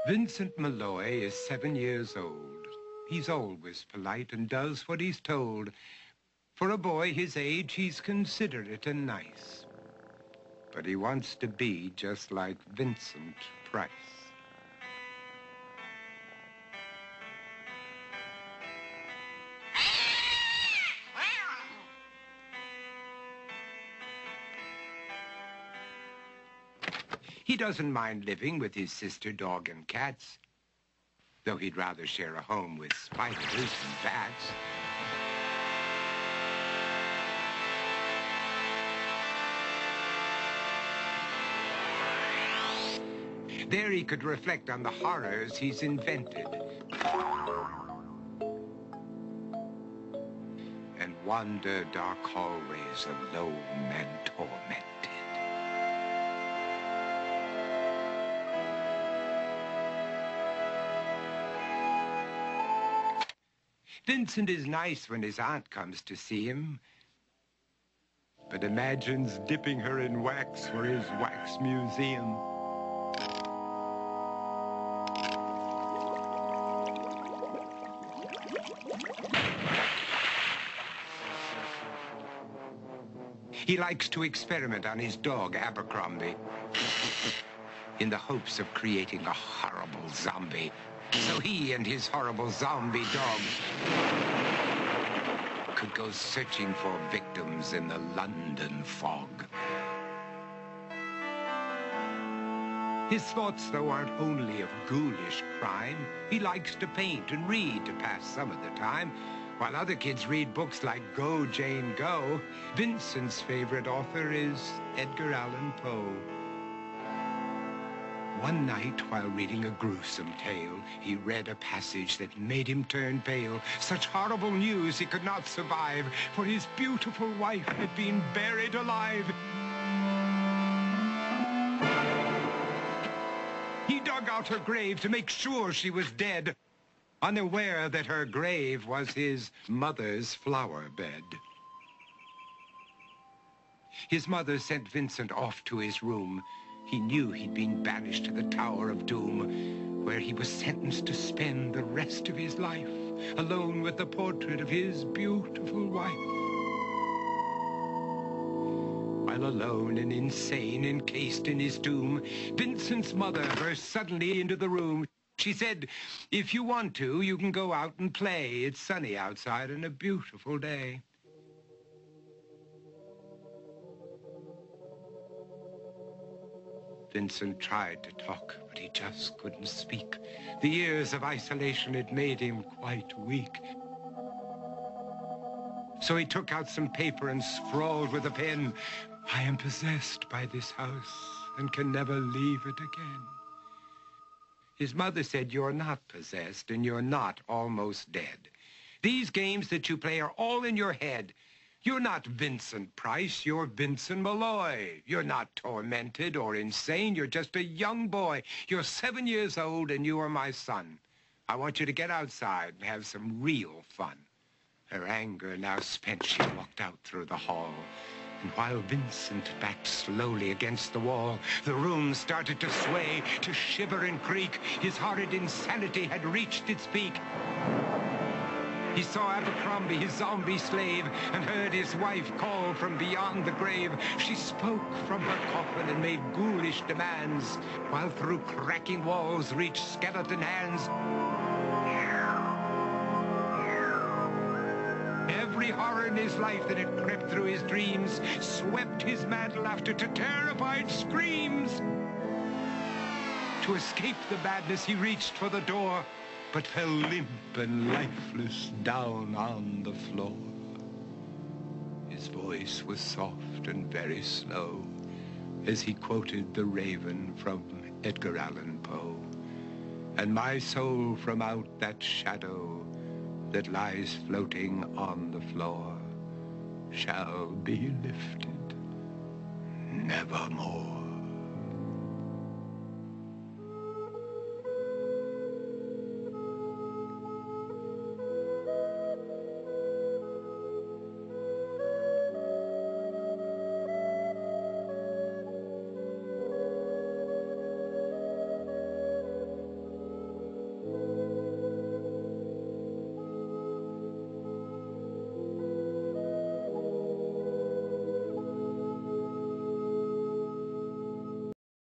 Vincent Malloy is 7 years old. He's always polite and does what he's told. For a boy his age, he's considerate and nice. But he wants to be just like Vincent Price. He doesn't mind living with his sister, dog, and cats, though he'd rather share a home with spiders and bats. There he could reflect on the horrors he's invented and wander dark hallways alone and tormented. Vincent is nice when his aunt comes to see him, but imagines dipping her in wax for his wax museum. He likes to experiment on his dog, Abercrombie, in the hopes of creating a horrible zombie. So he and his horrible zombie dog could go searching for victims in the London fog. His thoughts, though, aren't only of ghoulish crime. He likes to paint and read to pass some of the time. While other kids read books like Go, Jane, Go, Vincent's favorite author is Edgar Allan Poe. One night, while reading a gruesome tale, he read a passage that made him turn pale. Such horrible news he could not survive, for his beautiful wife had been buried alive. He dug out her grave to make sure she was dead, unaware that her grave was his mother's flower bed. His mother sent Vincent off to his room. He knew he'd been banished to the Tower of Doom, where he was sentenced to spend the rest of his life alone with the portrait of his beautiful wife. While alone and insane, encased in his tomb, Vincent's mother burst suddenly into the room. She said, "If you want to, you can go out and play. It's sunny outside and a beautiful day." Vincent tried to talk, but he just couldn't speak. The years of isolation had made him quite weak. So he took out some paper and scrawled with a pen, "I am possessed by this house and can never leave it again." His mother said, "You're not possessed and you're not almost dead. These games that you play are all in your head. You're not Vincent Price, you're Vincent Malloy. You're not tormented or insane, you're just a young boy. You're 7 years old and you are my son. I want you to get outside and have some real fun." Her anger now spent, she walked out through the hall. And while Vincent backed slowly against the wall, the room started to sway, to shiver and creak. His horrid insanity had reached its peak. He saw Abercrombie, his zombie slave, and heard his wife call from beyond the grave. She spoke from her coffin and made ghoulish demands, while through cracking walls reached skeleton hands. Every horror in his life that had crept through his dreams swept his mad laughter to terrified screams. To escape the madness, he reached for the door, but fell limp and lifeless down on the floor. His voice was soft and very slow as he quoted The Raven from Edgar Allan Poe. "And my soul from out that shadow that lies floating on the floor shall be lifted nevermore."